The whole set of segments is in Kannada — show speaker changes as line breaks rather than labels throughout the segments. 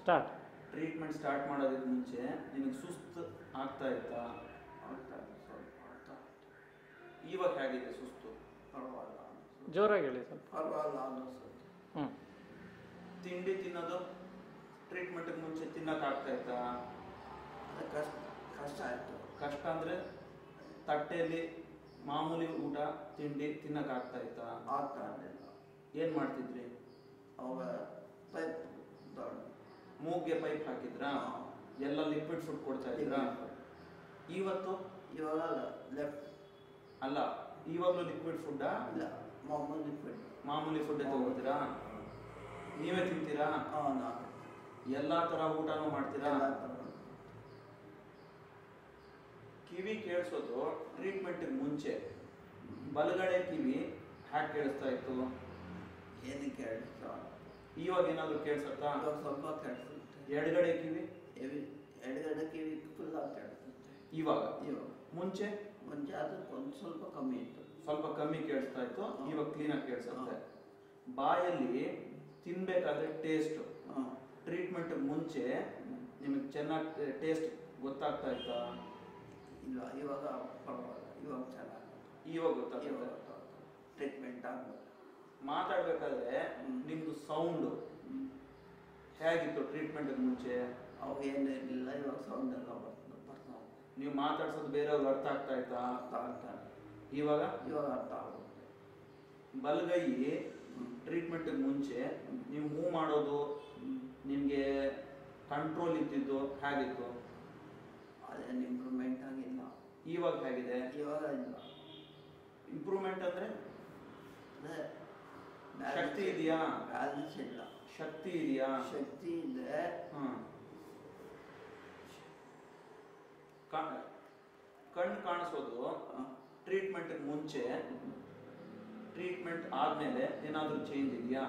ಸ್ಟಾರ್ಟ್.
ಟ್ರೀಟ್ಮೆಂಟ್ ಸ್ಟಾರ್ಟ್ ಮಾಡೋದಕ್ಕೆ ಮುಂಚೆ ನಿನಗೆ ಸುಸ್ತು ಆಗ್ತಾ ಇತ್ತಾ?
ಸ್ವಲ್ಪ ಆಗ್ತಾ ಇತ್ತು.
ಇವಾಗ ಹೇಗಿದೆ ಸುಸ್ತು?
ಪರವಾಗಿಲ್ಲ
ಜೋರಾಗಿ ಹೇಳಿ ಸ್ವಲ್ಪ.
ಪರವಾಗಿಲ್ಲ ಅನ್ನಿಸುತ್ತೆ.
ಹ್ಞೂ.
ತಿಂಡಿ ತಿನ್ನೋದು ಟ್ರೀಟ್ಮೆಂಟ್ಗೆ ಮುಂಚೆ ತಿನ್ನೋಕ್ಕಾಗ್ತಾ ಇತ್ತಾ?
ಅದು ಕಷ್ಟ ಆಯಿತು.
ಕಷ್ಟ ಅಂದರೆ ತಟ್ಟೆಯಲ್ಲಿ ಮಾಮೂಲಿ ಊಟ ತಿಂಡಿ ತಿನ್ನೋಕ್ಕಾಗ್ತಾ ಇತ್ತಾ?
ಆಗ್ತಾ ಇರಲಿಲ್ಲ.
ಏನು ಮಾಡ್ತಿದ್ರಿ?
ಅವಾಗ ಪೈಪ್ ದೊಡ್ಡ
ಮೂಗ್ಗೆ ಪೈಪ್ ಹಾಕಿದ್ರಾ? ಎಲ್ಲ ಲಿಕ್ವಿಡ್ ಫುಡ್ ಕೊಡ್ತಾ ಇದ್ರಾ? ಇವತ್ತು
ಇವಾಗ ಲೆಫ್ಟ್
ಅಲ್ಲ, ಇವಾಗಲೂ ಲಿಕ್ವಿಡ್ ಫುಡ್ಡಾ?
ಇಲ್ಲ, ಮಾಮೂಲಿ ಫುಡ್.
ಮಾಮೂಲಿ ಫುಡ್ಡೇ ತಗೋತೀರಾ? ನೀವೇ ತಿಂತೀರಾ?
ನಾನು
ಎಲ್ಲ ಥರ ಊಟನೂ ಮಾಡ್ತೀರಾ?
ಎಲ್ಲ ಥರ.
ಕಿವಿ ಕೇಳಿಸೋದು ಟ್ರೀಟ್ಮೆಂಟಿಗೆ ಮುಂಚೆ ಬಲಗಡೆ ಕಿವಿ ಹ್ಯಾಕ್ ಕೇಳಿಸ್ತಾ ಇತ್ತು?
ಏನಕ್ಕೆ ಕೇಳಿಸ್ತಾ?
ಇವಾಗ ಏನಾದರೂ ಕೇಳಿಸುತ್ತಾ?
ಇವಾಗ ಸ್ವಲ್ಪ ಕೇಳಿಸುತ್ತೆ.
ಎಡಗಡೆ ಕಿವಿ?
ಎಡಗಡೆ ಕಿವಿ ಫುಲ್ಲಾಗಿ ಕೇಳಿಸುತ್ತೆ.
ಇವಾಗ
ಇವಾಗ
ಮುಂಚೆ
ಅದಕ್ಕೆ ಒಂದು ಸ್ವಲ್ಪ ಕಮ್ಮಿ ಇತ್ತು.
ಸ್ವಲ್ಪ ಕಮ್ಮಿ ಕೇಳಿಸ್ತಾ ಇತ್ತು, ಇವಾಗ ಕ್ಲೀನಾಗಿ ಕೇಳಿಸುತ್ತೆ. ಬಾಯಲ್ಲಿ ತಿನ್ಬೇಕಾದ್ರೆ ಟೇಸ್ಟ್ ಟ್ರೀಟ್ಮೆಂಟ್ ಮುಂಚೆ ನಿಮಗೆ ಚೆನ್ನಾಗಿ ಟೇಸ್ಟ್ ಗೊತ್ತಾಗ್ತಾ ಇತ್ತಾ?
ಇಲ್ಲ, ಇವಾಗ ಪರವಾಗಿಲ್ಲ. ಇವಾಗ ಚೆನ್ನಾಗಿ
ಇವಾಗ ಗೊತ್ತಾಗ್ತದೆ.
ಟ್ರೀಟ್ಮೆಂಟ್ ಆಗೋದು.
ಮಾತಾಡ್ಬೇಕಾದ್ರೆ ನಿಮ್ದು ಸೌಂಡು ಹೇಗಿತ್ತು ಟ್ರೀಟ್ಮೆಂಟ್ಗೆ ಮುಂಚೆ?
ಅವಾಗ ಏನು ಇರಲಿಲ್ಲ, ಇವಾಗ ಸೌಂಡ್ ಎಲ್ಲ ಬರ್ತಾ
ನೀವು ಮಾತಾಡ್ಸೋದು ಬೇರೆಯವ್ರಿಗೆ ಅರ್ಥ ಆಗ್ತಾ ಇತ್ತಾ?
ಆಗ್ತಾ
ಇವಾಗ
ಅರ್ಥ ಆಗುತ್ತೆ.
ಬಲಗೈ ಟ್ರೀಟ್ಮೆಂಟ್ಗೆ ಮುಂಚೆ ನೀವು ಮೂವ್ ಮಾಡೋದು ನಿಮಗೆ ಕಂಟ್ರೋಲ್ ಇದ್ದಿದ್ದು ಹೇಗಿತ್ತು?
ಅದೇನು ಇಂಪ್ರೂವ್ಮೆಂಟ್ ಆಗಿಲ್ಲ.
ಇವಾಗ ಹೇಗಿದೆ?
ಇವಾಗ ಇಲ್ಲ.
ಇಂಪ್ರೂವ್ಮೆಂಟ್ ಅಂದರೆ
ಅದೇ
ಶಕ್ತಿ ಇದೆಯಾ?
ಬ್ಯಾಲೆನ್ಸ್ ಇಲ್ಲ.
ಶಕ್ತಿ ಇದೆಯಾ?
ಶಕ್ತಿ ಇದೆ.
ಕಣ್ಣು ಕಾಣಿಸೋದು ಟ್ರೀಟ್ಮೆಂಟ್ ಮುಂಚೆ ಟ್ರೀಟ್ಮೆಂಟ್ ಆದ್ಮೇಲೆ ಏನಾದರೂ ಚೇಂಜ್ ಇದೆಯಾ?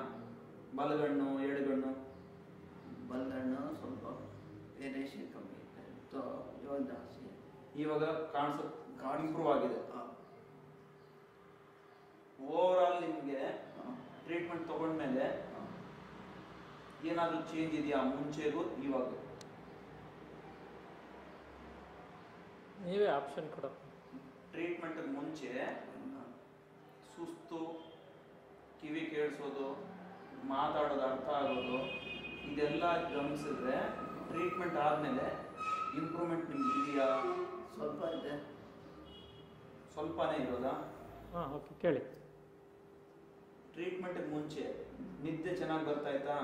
ಬಲಗಣ್ಣು ಎಡಗಣ್ಣು?
ಬಲಗಣ್ಣು ಸ್ವಲ್ಪ ವೇರಿಯೇಷನ್ ಕಮ್ಮಿ ಇದೆ, ಇವಾಗ ಜಾಸ್ತಿ.
ಇವಾಗ ಕಾಣಿಸೋ ಇಂಪ್ರೂವ್ ಆಗಿದೆ. ಓವರ್ ಆಲ್ ನಿಮಗೆ ಟ್ರೀಟ್ಮೆಂಟ್ ತಗೊಂಡ್ಮೇಲೆ ಏನಾದರೂ ಚೇಂಜ್ ಇದೆಯಾ ಮುಂಚೆಗೂ ಇವಾಗ?
ನೀವೇ ಆಪ್ಷನ್ ಕೊಡೋ.
ಟ್ರೀಟ್ಮೆಂಟ್ ಮುಂಚೆ ಸುಸ್ತು, ಕಿವಿ ಕೇಳಿಸೋದು, ಮಾತಾಡೋದು ಅರ್ಥ ಆಗೋದು, ಇದೆಲ್ಲ ಗಮನಿಸಿದ್ರೆ ಟ್ರೀಟ್ಮೆಂಟ್ ಆದಮೇಲೆ ಇಂಪ್ರೂವ್ಮೆಂಟ್ ನಿಮ್ಗೆ ಇದೆಯಾ?
ಸ್ವಲ್ಪ ಇದೆ.
ಸ್ವಲ್ಪನೇ ಇರೋದಾ?
ಹಾಂ, ಓಕೆ, ಕೇಳಿ.
ಟ್ರೀಟ್ಮೆಂಟ್ಗೆ ಮುಂಚೆ ನಿದ್ದೆ ಚೆನ್ನಾಗಿ ಬರ್ತಾ ಇತ್ತಾ?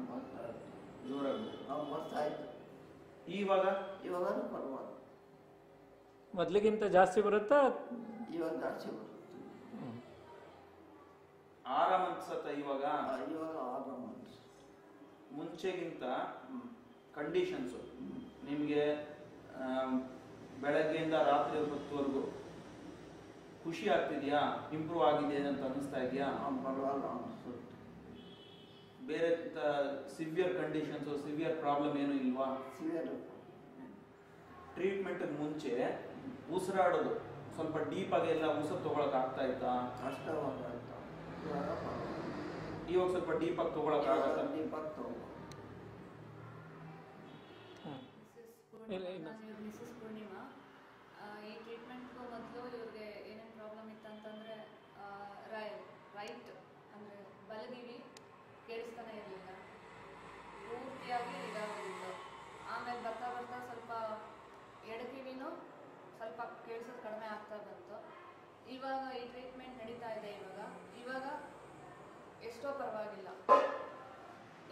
ಬರ್ತಾ ಇತ್ತು.
ಜೋರಾಗಿ
ಬರ್ತಾ ಇತ್ತು.
ಇವಾಗ
ಪರವಾಗಿಲ್ಲ.
ಮೊದಲಿಗಿಂತ ಜಾಸ್ತಿ ಬರುತ್ತಾ?
ಇವಾಗ ಜಾಸ್ತಿ ಬರುತ್ತೆ.
ಆರಾಮ ಅನ್ಸತ್ತ ಇವಾಗ?
ಇವಾಗ ಆರಾಮ ಅನ್ಸುತ್ತೆ.
ಮುಂಚೆಗಿಂತ ಕಂಡೀಷನ್ಸು ನಿಮಗೆ ಬೆಳಗ್ಗೆಯಿಂದ ರಾತ್ರಿ ಹೊತ್ತುವರೆಗೂ ಖುಷಿ ಆಗ್ತಿದೆಯಾ? ಇಂಪ್ರೂವ್ ಆಗಿದೆ ಅಂತ ಅನ್ನಿಸ್ತಾ ಇದೆಯಾ?
ಪರವಾಗಿಲ್ಲ ಅನಿಸುತ್ತೆ.
ಬೇರೆ ಸಿವಿಯರ್ ಕಂಡೀಷನ್ಸು, ಸಿವಿಯರ್ ಪ್ರಾಬ್ಲಮ್ ಏನೂ ಇಲ್ವಾ?
ಸಿವಿಯರ್.
ಟ್ರೀಟ್ಮೆಂಟ್ಗೆ ಮುಂಚೆ ಉಸಿರಾಡೋದು ಸ್ವಲ್ಪ ಡೀಪಾಗಿ ಎಲ್ಲ ಉಸಿರು ತೊಗೊಳಕ್ ಆಗ್ತಾ ಇತ್ತಾ?
ಕಷ್ಟವಾಗ್ತಾ
ಇವಾಗ ಸ್ವಲ್ಪ ಡೀಪಾಗಿ ತೊಗೊಳಕ್ ಆಗತ್ತಾ?
ದೀಪಕ್ ತಗೋ.
ಮಿಸಸ್ ಪೂರ್ಣಿಮಾ, ಈ ಟ್ರೀಟ್ಮೆಂಟ್ಗೂ ಮೊದಲು ಇವ್ರಿಗೆ ಏನೇನು ಪ್ರಾಬ್ಲಮ್ ಇತ್ತು ಅಂತಂದರೆ ರೈಟ್ ಅಂದರೆ ಬಲಗಿವಿ ಕೇಳಿಸ್ತಾನೆ ಇರಲಿಲ್ಲ, ಪೂರ್ತಿಯಾಗಿ ಇದಾಗೋದಿತ್ತು. ಆಮೇಲೆ ಬರ್ತಾ ಬರ್ತಾ ಸ್ವಲ್ಪ ಎಡಕಿವಿನೂ ಸ್ವಲ್ಪ ಕೇಳಿಸೋದು ಕಡಿಮೆ ಆಗ್ತಾ ಬಂತು. ಇವಾಗ ಈ ಟ್ರೀಟ್ಮೆಂಟ್ ನಡೀತಾ ಇದೆ. ಇವಾಗ ಎಷ್ಟೋ ಪರವಾಗಿಲ್ಲ,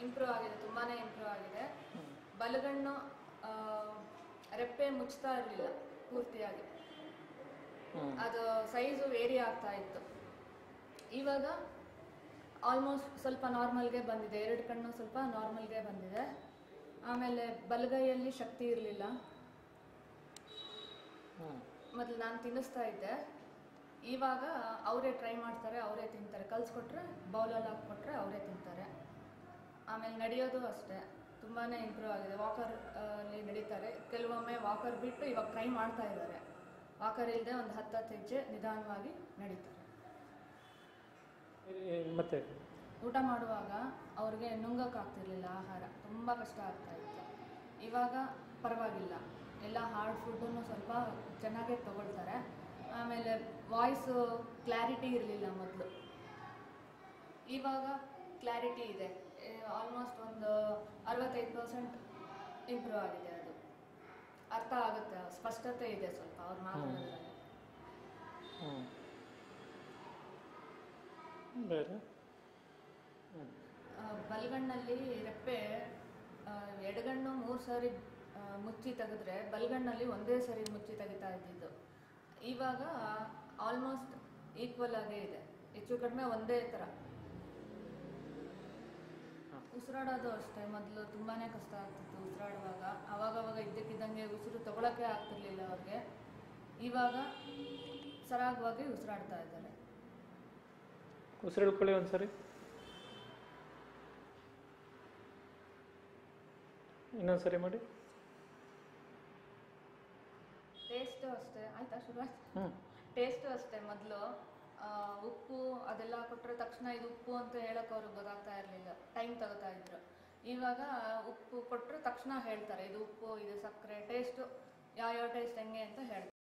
ಇಂಪ್ರೂವ್ ಆಗಿದೆ, ತುಂಬಾ ಇಂಪ್ರೂವ್ ಆಗಿದೆ. ಬಲಗಣ್ಣು ರೆಪ್ಪೆ ಮುಚ್ತಾ ಇರಲಿಲ್ಲ ಪೂರ್ತಿಯಾಗಿ, ಅದು ಸೈಜು ವೇರಿ ಆಗ್ತಾ ಇತ್ತು. ಇವಾಗ ಆಲ್ಮೋಸ್ಟ್ ಸ್ವಲ್ಪ ನಾರ್ಮಲ್ಗೆ ಬಂದಿದೆ. ಎರಡು ಕಣ್ಣು ಸ್ವಲ್ಪ ನಾರ್ಮಲ್ಗೆ ಬಂದಿದೆ. ಆಮೇಲೆ ಬಲಗೈಯಲ್ಲಿ ಶಕ್ತಿ ಇರಲಿಲ್ಲ. ಮೊದಲು ನಾನು ತಿನ್ನಿಸ್ತಾ ಇದ್ದೆ, ಇವಾಗ ಅವರೇ ಟ್ರೈ ಮಾಡ್ತಾರೆ, ಅವರೇ ತಿಂತಾರೆ. ಕಲಿಸ್ಕೊಟ್ರೆ ಬೌಲಲ್ಲಿ ಹಾಕ್ಕೊಟ್ರೆ ಅವರೇ ತಿಂತಾರೆ. ಆಮೇಲೆ ನಡೆಯೋದು ಅಷ್ಟೇ, ತುಂಬಾ ಇಂಪ್ರೂವ್ ಆಗಿದೆ. ವಾಕರ್ ಅಲ್ಲಿ ನಡೀತಾರೆ. ಕೆಲವೊಮ್ಮೆ ವಾಕರ್ ಬಿಟ್ಟು ಇವಾಗ ಟ್ರೈ ಮಾಡ್ತಾ ಇದ್ದಾರೆ. ವಾಕರ್ ಇಲ್ಲದೆ ಒಂದು 10 ಹೆಜ್ಜೆ ನಿಧಾನವಾಗಿ ನಡೀತಾರೆ.
ಮತ್ತೆ
ಊಟ ಮಾಡುವಾಗ ಅವ್ರಿಗೆ ನುಂಗಕ್ಕಾಗ್ತಿರ್ಲಿಲ್ಲ ಆಹಾರ, ತುಂಬ ಕಷ್ಟ ಆಗ್ತಾಯಿತ್ತು. ಇವಾಗ ಪರವಾಗಿಲ್ಲ, ಎಲ್ಲ ಹಾರ್ಡ್ ಫುಡ್ಡನ್ನು ಸ್ವಲ್ಪ ಚೆನ್ನಾಗೇ ತಗೊಳ್ತಾರೆ. ಆಮೇಲೆ ವಾಯ್ಸು ಕ್ಲಾರಿಟಿ ಇರಲಿಲ್ಲ ಮೊದಲು, ಇವಾಗ ಕ್ಲಾರಿಟಿ ಇದೆ. ಆಲ್ಮೋಸ್ಟ್ ಒಂದು 65% ಇಂಪ್ರೂವ್ ಆಗಿದೆ. ಅದು ಅರ್ಥ ಆಗುತ್ತೆ, ಸ್ಪಷ್ಟತೆ ಇದೆ ಸ್ವಲ್ಪ ಅವ್ರು ಮಾತಾಡೋದ್ರಲ್ಲಿ.
ಬೇರೆ
ಬಲ್ಗಣ್ಣಲ್ಲಿ ರೆಪ್ಪೆ ಎಡಗಣ್ಣು 3 ಸಾರಿ ಮುಚ್ಚಿ ತೆಗೆದ್ರೆ ಬಲ್ಗಣ್ಣಲ್ಲಿ ಒಂದೇ ಸರಿ ಮುಚ್ಚಿ ತೆಗಿತಾ ಇದ್ದಿದ್ದು. ಇವಾಗ ಆಲ್ಮೋಸ್ಟ್ ಈಕ್ವಲ್ ಆಗೇ ಇದೆ, ಹೆಚ್ಚು ಕಡಿಮೆ ಒಂದೇ ಥರ. ಉಸಿರಾಡೋದು ಅಷ್ಟೇ, ಮೊದಲು ತುಂಬಾ ಕಷ್ಟ ಆಗ್ತಿತ್ತು ಉಸಿರಾಡುವಾಗ. ಅವಾಗವಾಗ ಇದ್ದಕ್ಕಿದ್ದಂಗೆ ಉಸಿರು ತಗೊಳಕ್ಕೆ ಆಗ್ತಿರ್ಲಿಲ್ಲ ಅವ್ರಿಗೆ. ಇವಾಗ ಸರಾಗವಾಗಿ ಉಸಿರಾಡ್ತಾ ಇದ್ದಾರೆ.
ಉಸಿರು ಒಂದ್ಸರಿ, ಇನ್ನೊಂದ್ಸರಿ ಮಾಡಿ.
ಟೇಸ್ಟು ಅಷ್ಟೇ, ಆಯ್ತಾ ಶುರು ಆಯ್ತು. ಟೇಸ್ಟು ಅಷ್ಟೇ, ಮೊದಲು ಉಪ್ಪು ಅದೆಲ್ಲ ಕೊಟ್ಟರೆ ತಕ್ಷಣ ಇದು ಉಪ್ಪು ಅಂತ ಹೇಳೋಕೆ ಅವ್ರಿಗೆ ಗೊತ್ತಾಗ್ತಾ ಇರಲಿಲ್ಲ, ಟೈಮ್ ತಗೋತಾ ಇದ್ರು. ಇವಾಗ ಉಪ್ಪು ಕೊಟ್ಟರೆ ತಕ್ಷಣ ಹೇಳ್ತಾರೆ ಇದು ಉಪ್ಪು, ಇದು ಸಕ್ಕರೆ, ಟೇಸ್ಟು ಯಾವ್ಯಾವ ಟೇಸ್ಟ್ ಹೆಂಗೆ ಅಂತ ಹೇಳ್ತಾರೆ.